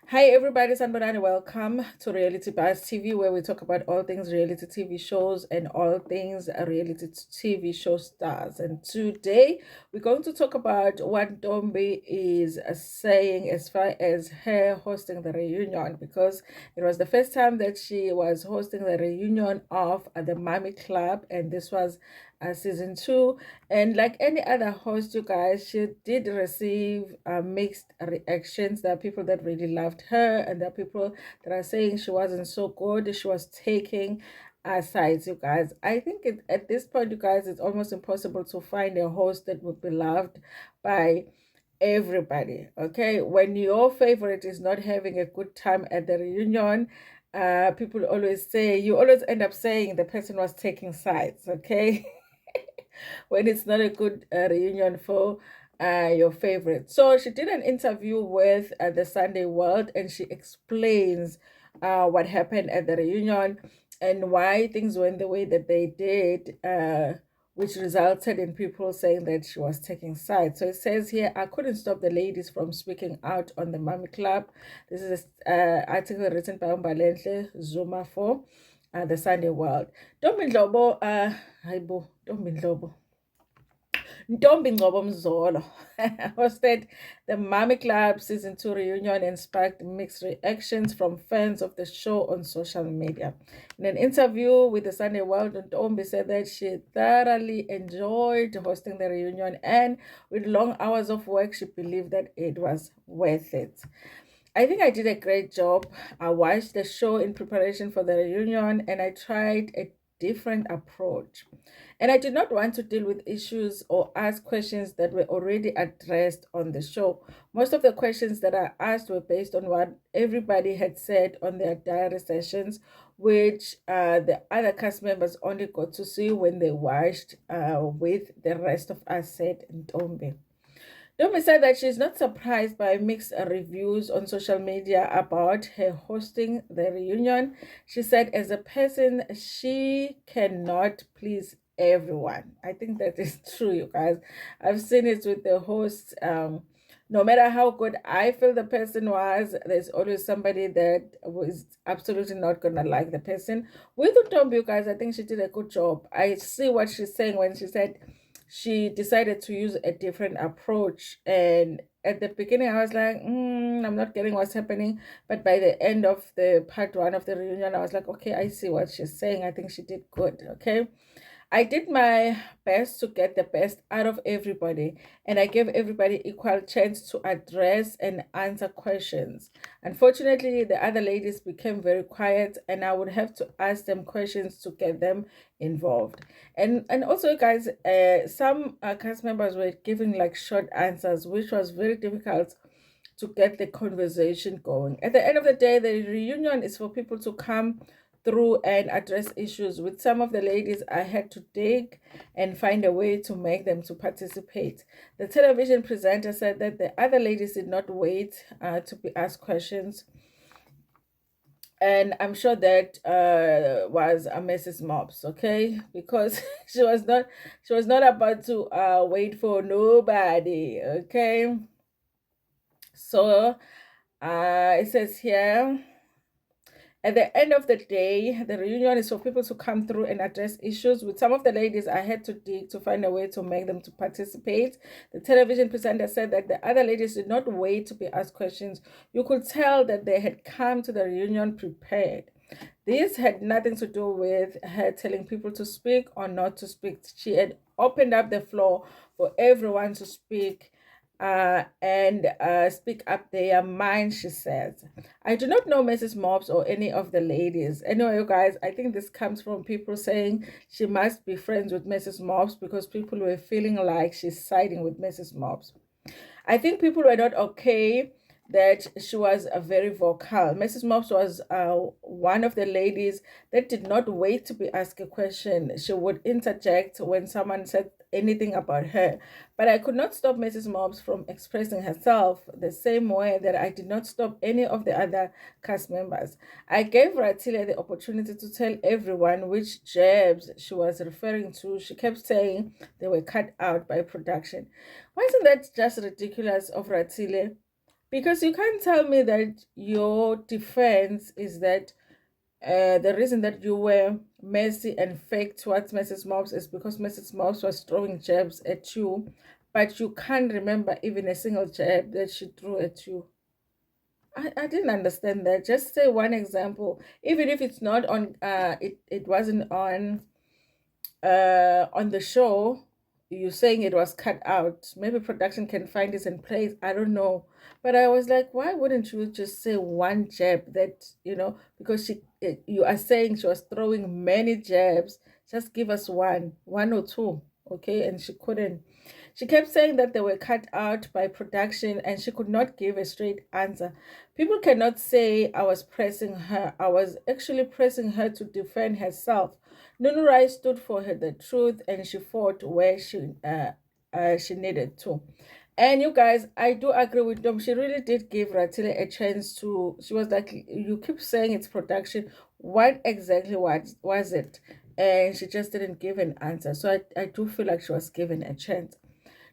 Hi everybody, Sanbonani. Welcome to Reality Buzz TV, where we talk about all things reality TV shows and all things reality TV show stars. And today we're going to talk about what Ntombi is saying as far as her hosting the reunion, because it was the first time that she was hosting the reunion of the Mummy Club, and this was season two. And like any other host, you guys, she did receive mixed reactions. There are people that really loved her, and there are people that are saying she wasn't so good. She was taking sides, you guys. I think at this point, you guys, it's almost impossible to find a host that would be loved by everybody. Okay, when your favorite is not having a good time at the reunion, people always say, you always end up saying the person was taking sides. Okay. When it's not a good reunion for your favorite. So she did an interview with the Sunday World, and she explains what happened at the reunion and why things went the way that they did, which resulted in people saying that she was taking sides. So it says here, I couldn't stop the ladies from speaking out on the Mummy Club. This is an article written by Umbalenhle Zuma for the Sunday World. Ntombi Ngcobo, hayibo, Ntombi Ngcobo. Ntombi Ngcobo Mzolo hosted the Mummy Club Season 2 reunion and sparked mixed reactions from fans of the show on social media. In an interview with the Sunday World, Ntombi said that she thoroughly enjoyed hosting the reunion, and with long hours of work, she believed that it was worth it. I think I did a great job. I watched the show in preparation for the reunion, and I tried a different approach. And I did not want to deal with issues or ask questions that were already addressed on the show. Most of the questions that I asked were based on what everybody had said on their diary sessions, which the other cast members only got to see when they watched with the rest of us, said Ntombi. Domi said that she's not surprised by mixed reviews on social media about her hosting the reunion. She said, as a person, she cannot please everyone. I think that is true, you guys. I've seen it with the hosts. No matter how good I feel the person was, there's always somebody that was absolutely not gonna like the person. With Utombi, you guys, I think she did a good job. I see what she's saying when she said she decided to use a different approach. And at the beginning, I was like, I'm not getting what's happening. But by the end of the part one of the reunion, I was like, okay, I see what she's saying. I think she did good. Okay. I did my best to get the best out of everybody, and I gave everybody equal chance to address and answer questions. Unfortunately, the other ladies became very quiet, and I would have to ask them questions to get them involved. And also, guys, some cast members were giving like short answers, which was very difficult to get the conversation going. At the end of the day, the reunion is for people to come through and address issues. With some of the ladies, I had to dig and find a way to make them to participate. The television presenter said that the other ladies did not wait to be asked questions, and I'm sure that was a Mrs. Mops, okay, because she was not about to wait for nobody, okay. So it says here, at the end of the day, the reunion is for people to come through and address issues. With some of the ladies, I had to dig to find a way to make them to participate. The television presenter said that the other ladies did not wait to be asked questions. You could tell that they had come to the reunion prepared. This had nothing to do with her telling people to speak or not to speak. She had opened up the floor for everyone to speak and speak up their mind, she says. I do not know Mrs. Mobbs or any of the ladies. Anyway, you guys, I think this comes from people saying she must be friends with Mrs. Mobbs because people were feeling like she's siding with Mrs. Mobbs. I think people were not okay that she was very vocal. Mrs. Mops was one of the ladies that did not wait to be asked a question. She would interject when someone said anything about her. But I could not stop Mrs. Mops from expressing herself the same way that I did not stop any of the other cast members. I gave Ratile the opportunity to tell everyone which jabs she was referring to. She kept saying they were cut out by production. Why isn't that just ridiculous of Ratile? Because you can't tell me that your defense is that the reason that you were messy and fake towards Mrs. Mobs is because Mrs. Mobs was throwing jabs at you, but you can't remember even a single jab that she threw at you. I didn't understand that. Just say one example, even if it's not on. It wasn't on the show. You're saying it was cut out. Maybe production can find this in place. I don't know. But I was like, why wouldn't you just say one jab that, because you are saying she was throwing many jabs. Just give us one or two, okay? And she couldn't. She kept saying that they were cut out by production and she could not give a straight answer. People cannot say I was pressing her. I was actually pressing her to defend herself. Nunurai stood for her the truth and she fought where she needed to. And you guys, I do agree with them. She really did give Ratile a chance to. She was like, you keep saying it's production. What exactly was it? And she just didn't give an answer. So I do feel like she was given a chance.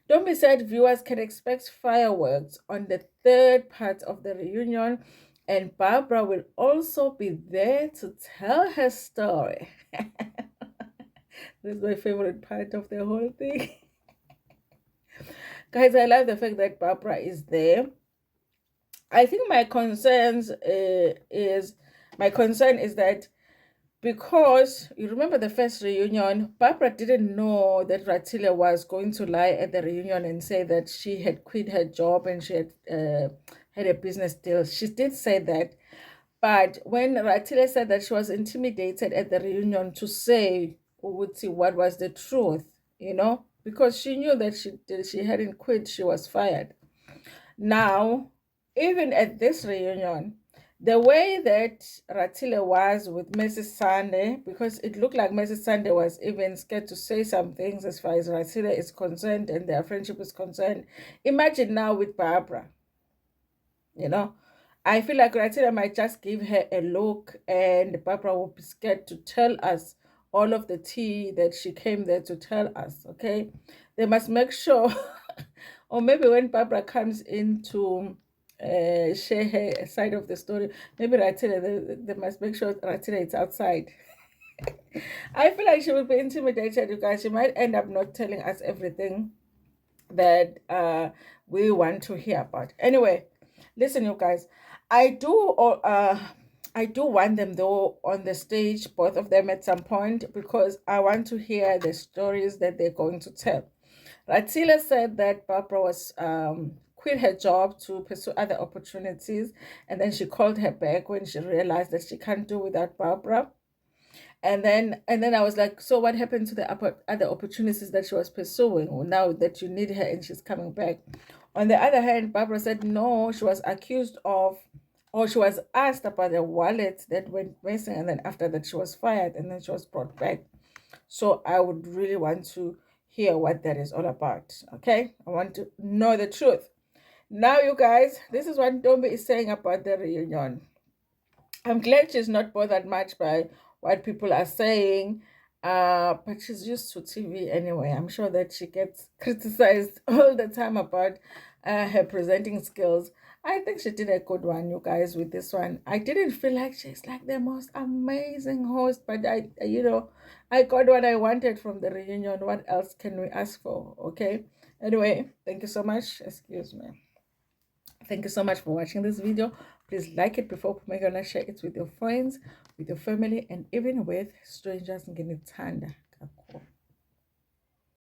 Ntombi said viewers can expect fireworks on the third part of the reunion, and Barbara will also be there to tell her story. This is my favorite part of the whole thing. Guys, I love the fact that Barbara is there. I think my concern is that because you remember the first reunion, Barbara didn't know that Ratile was going to lie at the reunion and say that she had quit her job and she had a business deal. She did say that. But when Ratile said that she was intimidated at the reunion to say Uguti what was the truth, because she knew that she hadn't quit, she was fired. Now, even at this reunion, the way that Ratile was with Mrs. Sunday, because it looked like Mrs. Sunday was even scared to say some things as far as Ratile is concerned and their friendship is concerned. Imagine now with Barbara, you know. I feel like Ratile might just give her a look and Barbara will be scared to tell us all of the tea that she came there to tell us, okay? They must make sure, or maybe when Barbara comes in to share her side of the story, maybe Ratile, they must make sure Ratile is outside. I feel like she will be intimidated, you guys. She might end up not telling us everything that we want to hear about. Anyway, listen, you guys. I do uh I do want them though on the stage, both of them at some point, because I want to hear the stories that they're going to tell. Ratila said that Barbara was quit her job to pursue other opportunities, and then she called her back when she realized that she can't do without Barbara. And then I was like, so what happened to the other opportunities that she was pursuing now that you need her and she's coming back? On the other hand, Barbara said no, she was accused of, or she was asked about a wallet that went missing, and then after that she was fired and then she was brought back. So I would really want to hear what that is all about. Okay, I want to know the truth. Now, you guys, this is what Ntombi is saying about the reunion. I'm glad she's not bothered much by what people are saying, but she's used to TV anyway. I'm sure that she gets criticized all the time about her presenting skills. I think she did a good one, you guys, with this one. I didn't feel like she's like the most amazing host, but I got what I wanted from the reunion. What else can we ask for? Okay. Anyway, thank you so much. Excuse me. Thank you so much for watching this video. Please like it before share it with your friends, with your family, and even with strangers. Tanda.